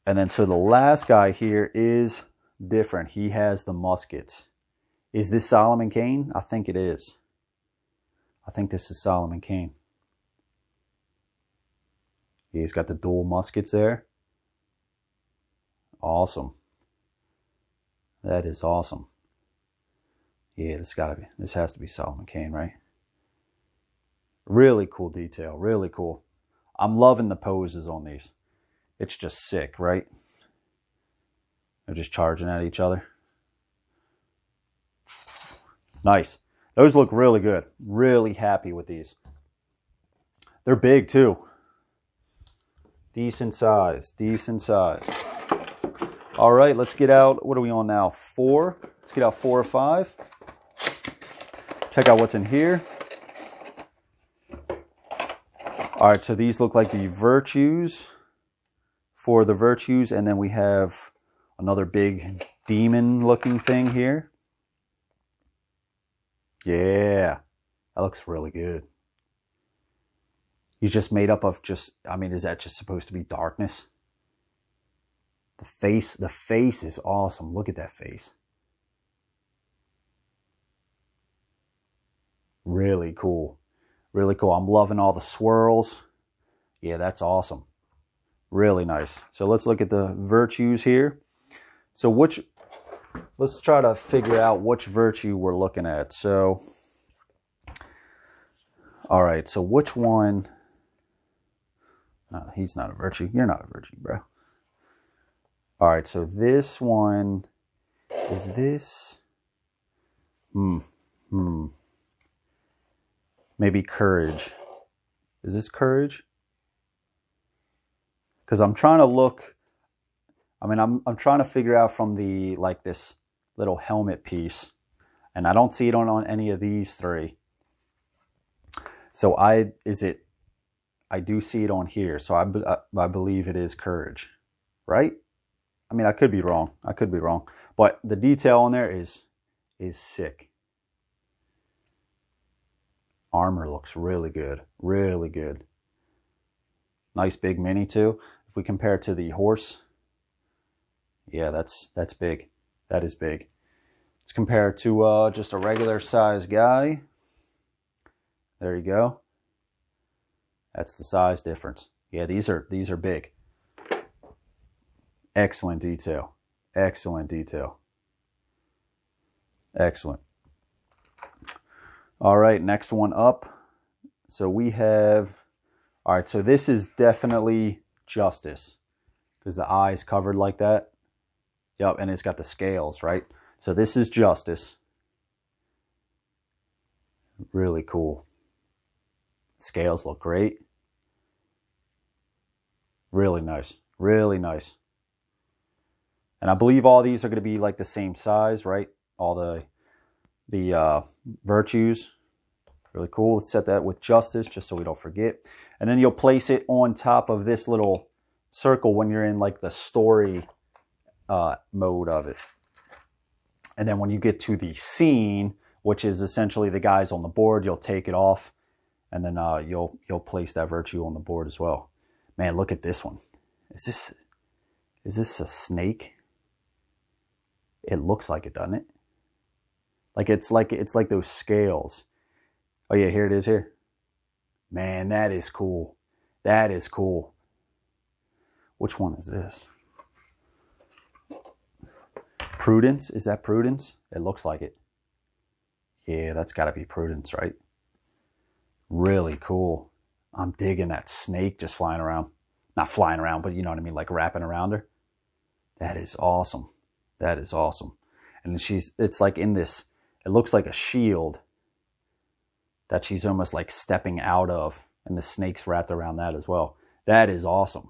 And then so the last guy here is different. He has the muskets. Is this Solomon Kane? I think it is. I think this is Solomon Kane. He's got the dual muskets there. Awesome. That is awesome. Yeah, this has to be Solomon Kane, right? Really cool detail, really cool. I'm loving the poses on these. It's just sick, right? They're just charging at each other. Nice. Those look really good. Really happy with these. They're big too. Decent size, decent size. All right, let's get out. What are we on now? 4. Let's get out 4 or 5. check out what's in here. All right, so these look like the virtues for the virtues, and then we have another big demon looking thing here. Yeah, that looks really good. He's just made up of just, I mean, is that just supposed to be darkness? The face is awesome. Look at that face. Really cool. Really cool. I'm loving all the swirls. Yeah, that's awesome. Really nice. So let's look at the virtues here. So let's try to figure out which virtue we're looking at. So, all right, so which one? No, he's not a virtue. You're not a virtue, bro. All right, so this one, is this? Maybe courage. Is this courage? Because I'm trying to look, I mean, I'm trying to figure out from the, like this little helmet piece, and I don't see it on any of these three. So I do see it on here, so I believe it is courage, right? I mean, I could be wrong. I could be wrong. But the detail on there is sick. Armor looks really good. Really good. Nice big mini too. If we compare it to the horse, yeah, that's big. That is big. Let's compare it to just a regular size guy. There you go. That's the size difference. Yeah, these are big. Excellent detail. Excellent detail. Excellent. All right, next one up. So we have, all right, so this is definitely Justice because the eye is covered like that. Yep, and it's got the scales, right? So this is Justice. Really cool. Scales look great. Really nice. Really nice. And I believe all these are going to be like the same size, right? All the virtues. Really cool. Let's set that with Justice just so we don't forget. And then you'll place it on top of this little circle when you're in like the story mode of it. And then when you get to the scene, which is essentially the guys on the board, you'll take it off, and then you'll place that virtue on the board as well. Man, look at this one. Is this a snake? It looks like it, doesn't it? It's like those scales. Oh yeah, here it is here. Man, that is cool. That is cool. Which one is this? Prudence? Is that Prudence? It looks like it. Yeah, that's got to be Prudence, right? Really cool. I'm digging that snake just flying around. Not flying around, but you know what I mean, like wrapping around her. That is awesome. That is awesome. And it's like in this, it looks like a shield that she's almost like stepping out of, and the snake's wrapped around that as well. That is awesome.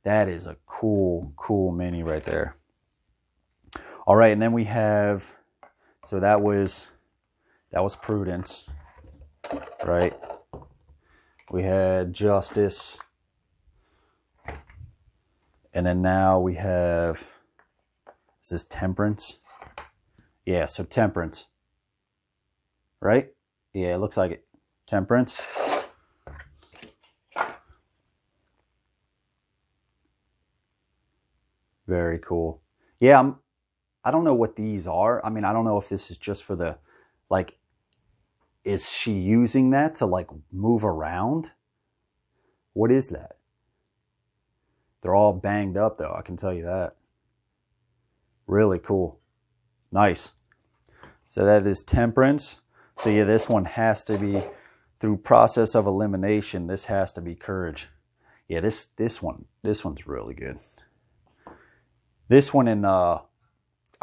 That is a cool, cool mini right there. All right, and then we have, so that was Prudence, right? We had Justice. And then now we have, is this Temperance? Yeah, so Temperance. Right? Yeah, it looks like it. Temperance. Very cool. Yeah, I don't know what these are. I mean, I don't know if this is just for the, like, is she using that to, like, move around? What is that? They're all banged up, though, I can tell you that. Really cool. Nice. So that is Temperance. So yeah, this one has to be, through process of elimination, this has to be Courage. Yeah, this one's really good. This one in, I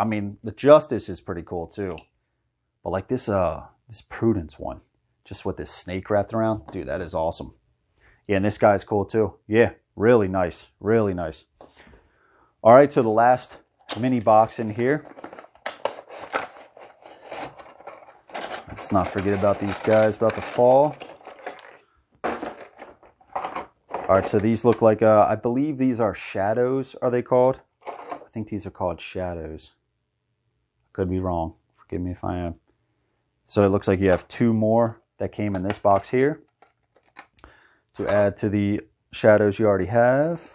mean, the Justice is pretty cool too. But like this Prudence one, just with this snake wrapped around, dude, that is awesome. Yeah, and this guy's cool too. Yeah, really nice, really nice. All right, so the last mini box in here. Let's Let's not forget about these guys about to fall. All right, so these look like, I believe these are shadows, are they called? I think these are called shadows. Could be wrong. Forgive me if I am. So it looks like you have 2 more that came in this box here to add to the shadows you already have.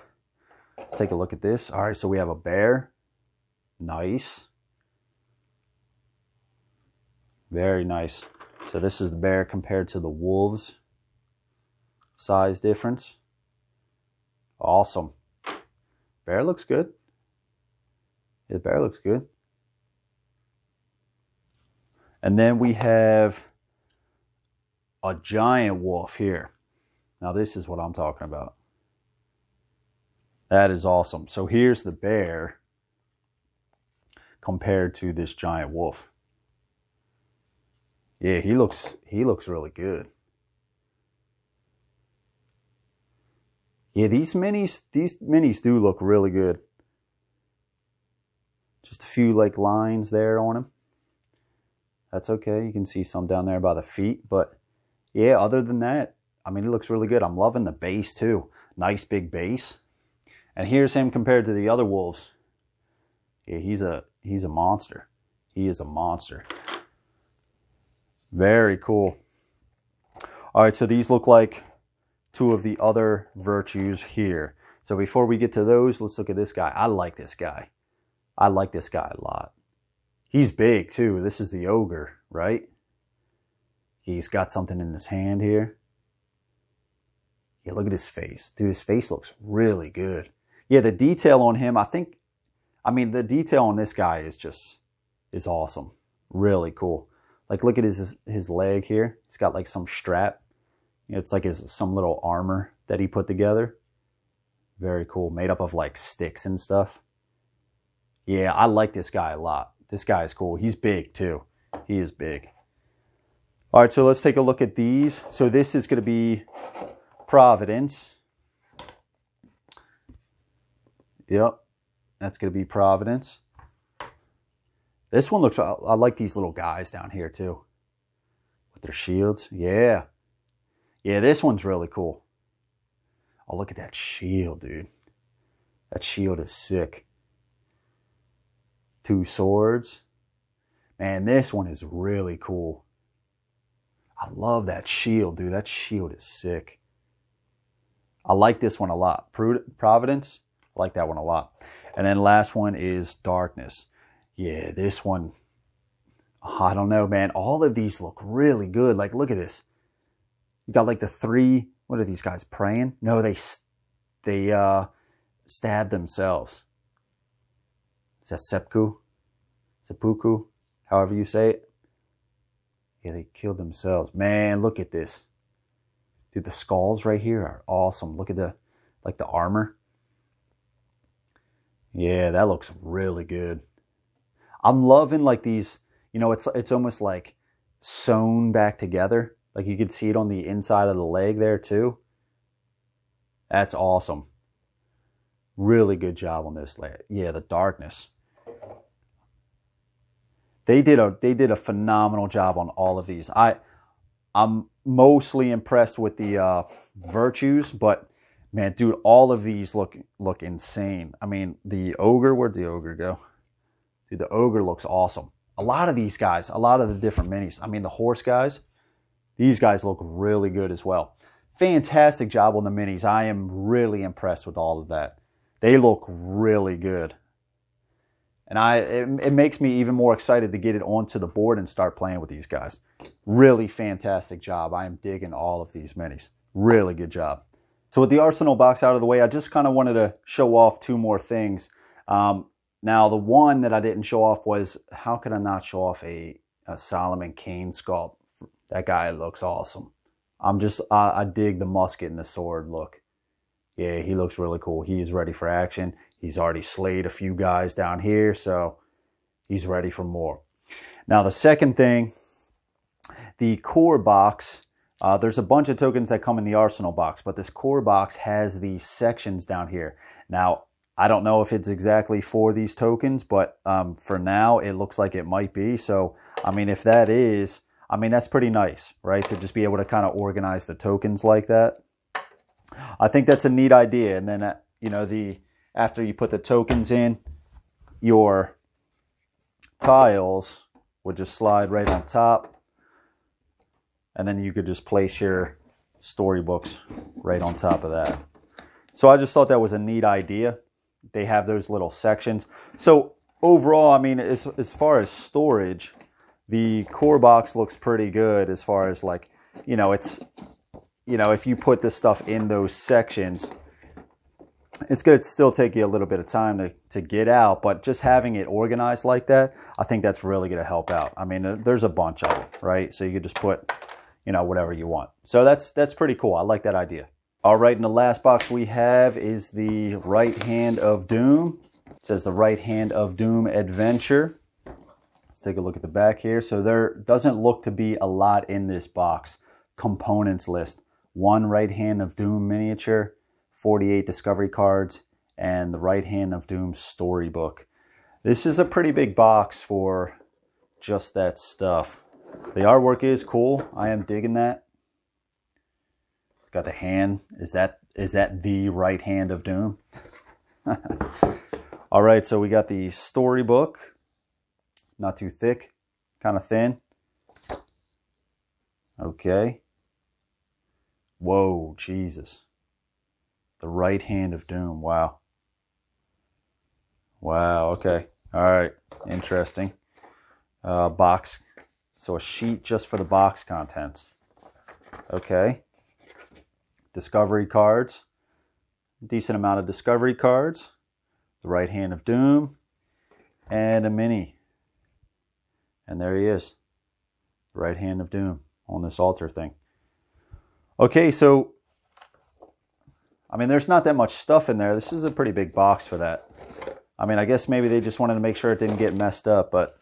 Let's take a look at this. All right, so we have a bear. Nice. Very nice. So this is the bear compared to the wolves. Size difference. Awesome. Bear looks good. The bear looks good. And then we have a giant wolf here. Now this is what I'm talking about. That is awesome. So here's the bear compared to this giant wolf. Yeah, he looks really good. Yeah, these minis do look really good. Just a few like lines there on them. That's okay. You can see some down there by the feet, but yeah, other than that, I mean, it looks really good. I'm loving the base too. Nice big base. And here's him compared to the other wolves. Yeah, he's a monster. He is a monster. Very cool. All right, so these look like 2 of the other virtues here. So before we get to those, let's look at this guy. I like this guy. I like this guy a lot. He's big too. This is the ogre, right? He's got something in his hand here. Yeah, look at his face. Dude, his face looks really good. Yeah, the detail on him, the detail on this guy is awesome. Really cool. Like, look at his leg here. He's got like some strap. It's like some little armor that he put together. Very cool. Made up of like sticks and stuff. Yeah, I like this guy a lot. This guy is cool. He's big too. He is big. All right, so let's take a look at these. So this is going to be Providence. Yep, that's going to be Providence. This one looks, I like these little guys down here too. With their shields. Yeah. Yeah, this one's really cool. Oh, look at that shield, dude. That shield is sick. 2 swords. Man, this one is really cool. I love that shield, dude. That shield is sick. I like this one a lot. Providence, I like that one a lot. And then last one is Darkness. Yeah, this one, I don't know, man. All of these look really good. Like, look at this. You got like the 3, what are these guys, praying? No, they stab themselves. Is that seppuku? However you say it. Yeah, they killed themselves. Man, look at this. Dude, the skulls right here are awesome. Look at the armor. Yeah, that looks really good. I'm loving like these, you know, it's almost like sewn back together. Like you could see it on the inside of the leg there too. That's awesome. Really good job on this. Yeah, the Darkness. They did a phenomenal job on all of these. I'm mostly impressed with the virtues, but man, dude, all of these look insane. I mean, the ogre, where'd the ogre go? Dude, the ogre looks awesome. A lot of these guys, a lot of the different minis. I mean, the horse guys, these guys look really good as well. Fantastic job on the minis. I am really impressed with all of that. They look really good. And it makes me even more excited to get it onto the board and start playing with these guys. Really fantastic job. I am digging all of these minis. Really good job. So with the Arsenal box out of the way, I just kind of wanted to show off 2 more things. Now, the one that I didn't show off was, how could I not show off a Solomon Kane sculpt? That guy looks awesome. I dig the musket and the sword look. Yeah, he looks really cool. He is ready for action. He's already slayed a few guys down here, so he's ready for more. Now, the second thing, the core box, there's a bunch of tokens that come in the Arsenal box, but this core box has these sections down here. Now, I don't know if it's exactly for these tokens, but for now, it looks like it might be. So, I mean, if that is, I mean, that's pretty nice, right? To just be able to kind of organize the tokens like that. I think that's a neat idea. And then, you know, after you put the tokens in, your tiles would just slide right on top. And then you could just place your storybooks right on top of that. So I just thought that was a neat idea. They have those little sections. So overall, I mean, as far as storage, the core box looks pretty good as far as like, you know, it's, you know, if you put this stuff in those sections, it's going to still take you a little bit of time to get out, but just having it organized like that, I think that's really going to help out. I mean, there's a bunch of them, right? So you could just put, you know, whatever you want. So that's pretty cool. I like that idea. All right, and the last box we have is the Right Hand of Doom. It says the Right Hand of Doom Adventure. Let's take a look at the back here. So there doesn't look to be a lot in this box. Components list. 1 Right Hand of Doom miniature, 48 discovery cards, and the Right Hand of Doom storybook. This is a pretty big box for just that stuff. The artwork is cool. I am digging that. It's got the hand. Is that the Right Hand of Doom? All right, so we got the storybook. Not too thick, kind of thin. Okay. Whoa, Jesus. The Right Hand of Doom. Wow. Wow, okay. All right, interesting. Box. So a sheet just for the box contents. Okay. Discovery cards. Decent amount of discovery cards. The Right Hand of Doom. And a mini. And there he is. The Right Hand of Doom on this altar thing. Okay, so, I mean, there's not that much stuff in there. This is a pretty big box for that. I mean, I guess maybe they just wanted to make sure it didn't get messed up, but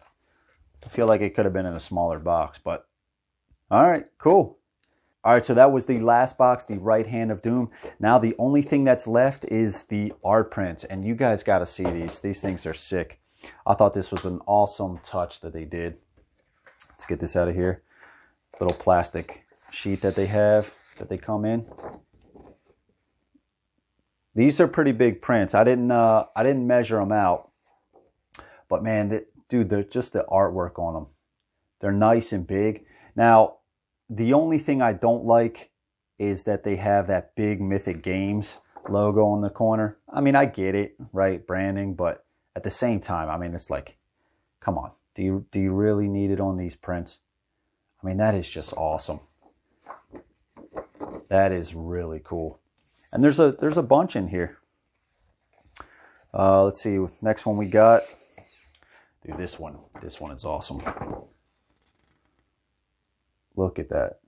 I feel like it could have been in a smaller box. But, all right, cool. All right, so that was the last box, the Right Hand of Doom. Now the only thing that's left is the art prints, and you guys got to see these. These things are sick. I thought this was an awesome touch that they did. Let's get this out of here. Little plastic sheet that they have, that they come in. These are pretty big prints. I didn't measure them out, but man, dude, they're just the artwork on them. They're nice and big. Now, the only thing I don't like is that they have that big Mythic Games logo on the corner. I mean, I get it, right? Branding, but at the same time, I mean, it's like, come on. Do you really need it on these prints? I mean, that is just awesome. That is really cool. And there's a bunch in here. Let's see. Next one we got. Dude, this one is awesome. Look at that.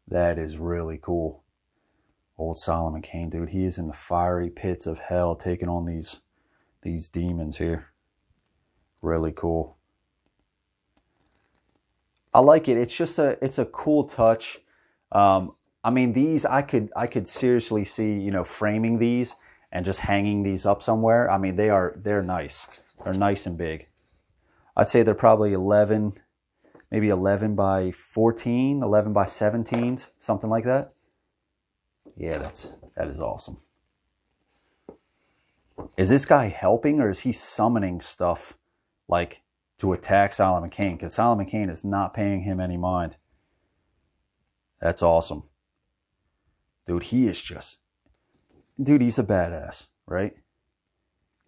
That is really cool. Old Solomon Kane, dude. He is in the fiery pits of hell taking on these demons here. Really cool. I like it. It's a cool touch. I mean, these I could seriously see, you know, framing these and just hanging these up somewhere. I mean, they're nice. They're nice and big. I'd say they're probably 11, maybe 11 by 14, 11 by 17s, something like that. Yeah, that is awesome. Is this guy helping, or is he summoning stuff like to attack Solomon Kane? Because Solomon Kane is not paying him any mind. That's awesome. Dude, he's a badass, right?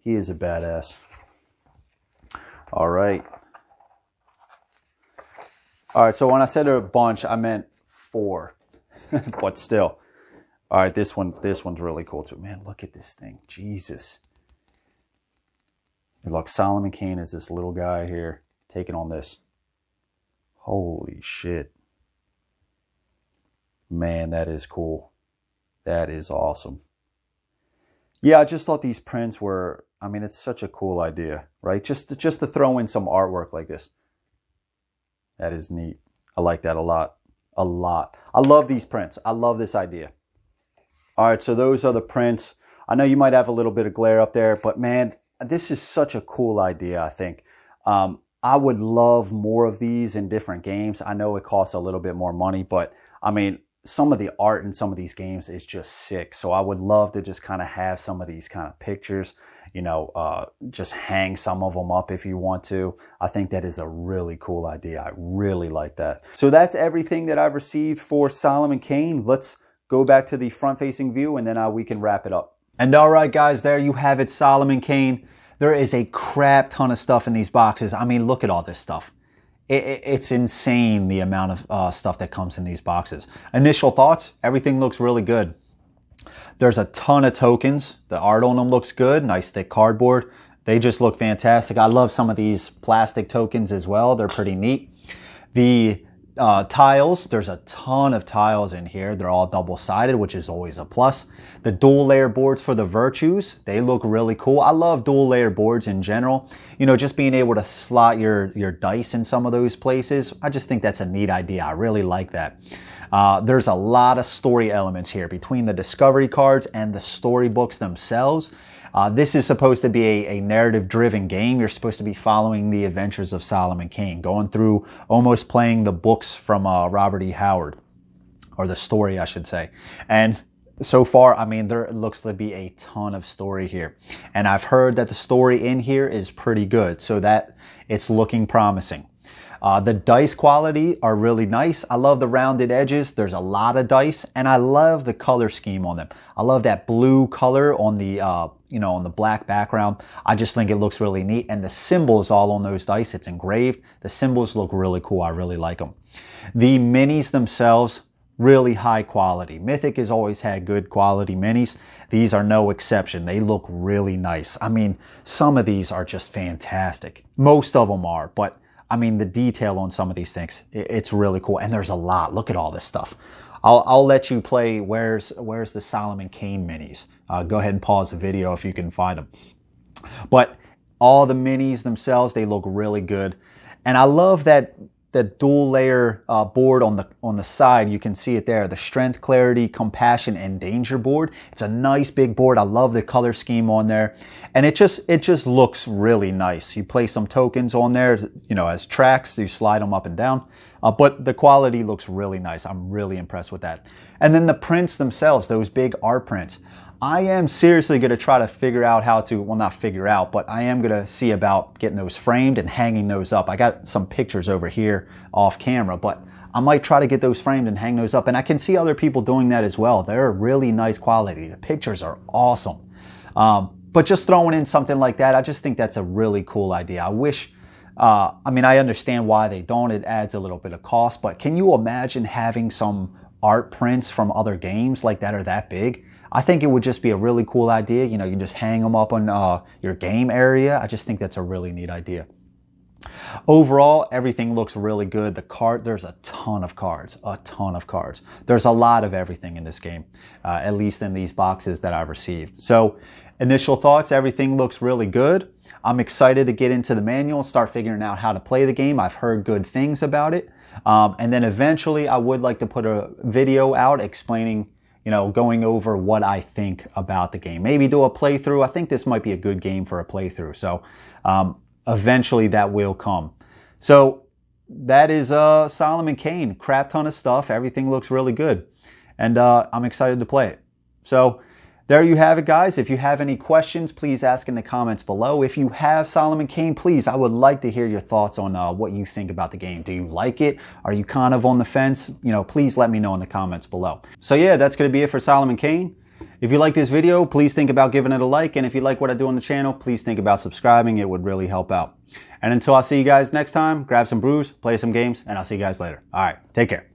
He is a badass. All right. All right, so when I said a bunch, I meant 4. But still. All right, this one's really cool too. Man, look at this thing. Jesus. And look, Solomon Kane is this little guy here taking on this. Holy shit. Man, that is cool. That is awesome. Yeah, I just thought these prints were, I mean, it's such a cool idea, right? Just to throw in some artwork like this. That is neat. I like that a lot. A lot. I love these prints. I love this idea. All right, so those are the prints. I know you might have a little bit of glare up there, but man, this is such a cool idea, I think. I would love more of these in different games. I know it costs a little bit more money, but I mean, some of the art in some of these games is just sick. So I would love to just kind of have some of these kind of pictures, you know, just hang some of them up if you want to. I think that is a really cool idea. I really like that. So that's everything that I've received for Solomon Kane. Let's go back to the front-facing view and then we can wrap it up. And all right, guys, there you have it, Solomon Kane. There is a crap ton of stuff in these boxes. I mean, look at all this stuff. It's insane the amount of stuff that comes in these boxes. Initial thoughts, everything looks really good. There's a ton of tokens. The art on them looks good. Nice thick cardboard. They just look fantastic. I love some of these plastic tokens as well. They're pretty neat. The tiles, there's a ton of tiles in here. They're all double-sided, which is always a plus. The dual layer boards for the virtues, they look really cool. I love dual layer boards in general. You know, just being able to slot your dice in some of those places, I just think that's a neat idea. I really like that. There's a lot of story elements here between the discovery cards and the storybooks themselves. This is supposed to be a narrative-driven game. You're supposed to be following the adventures of Solomon Kane, going through almost playing the books from Robert E. Howard, or the story, I should say. And so far, I mean, there looks to be a ton of story here. And I've heard that the story in here is pretty good, so that it's looking promising. The dice quality are really nice. I love the rounded edges. There's a lot of dice, and I love the color scheme on them. I love that blue color on the, on the black background. I just think it looks really neat, and the symbols all on those dice, it's engraved. The symbols look really cool. I really like them. The minis themselves, really high quality. Mythic has always had good quality minis. These are no exception. They look really nice. I mean, some of these are just fantastic. Most of them are, but I mean, the detail on some of these things, it's really cool. And there's a lot. Look at all this stuff. I'll let you play Where's the Solomon Kane minis. Go ahead and pause the video if you can find them. But all the minis themselves, they look really good. And I love that the dual layer board on the side. You can see it there, the Strength, Clarity, Compassion, and Danger board. It's a nice big board. I love the color scheme on there, and it just looks really nice. You place some tokens on there, you know, as tracks. You slide them up and down, but the quality looks really nice. I'm really impressed with that. And then the prints themselves, those big art prints. I am seriously going to try to figure out how to, well, not figure out, but I am going to see about getting those framed and hanging those up. I got some pictures over here off camera, but I might try to get those framed and hang those up. And I can see other people doing that as well. They're really nice quality. The pictures are awesome. But just throwing in something like that, I just think that's a really cool idea. I wish, I mean, I understand why they don't. It adds a little bit of cost, but can you imagine having some art prints from other games like that are that big? I think it would just be a really cool idea. You know, you can just hang them up on your game area. I just think that's a really neat idea. Overall, everything looks really good. There's a ton of cards, There's a lot of everything in this game, at least in these boxes that I've received. So initial thoughts, everything looks really good. I'm excited to get into the manual, start figuring out how to play the game. I've heard good things about it. And then eventually I would like to put a video out explaining, you know, going over what I think about the game. Maybe do a playthrough. I think this might be a good game for a playthrough. So eventually that will come. So that is Solomon Kane. Crap ton of stuff. Everything looks really good. And I'm excited to play it. So there you have it, guys. If you have any questions, please ask in the comments below. If you have Solomon Kane, please, I would like to hear your thoughts on what you think about the game. Do you like it? Are you kind of on the fence? You know, please let me know in the comments below. So yeah, that's going to be it for Solomon Kane. If you like this video, please think about giving it a like. And if you like what I do on the channel, please think about subscribing. It would really help out. And until I see you guys next time, grab some brews, play some games, and I'll see you guys later. All right, take care.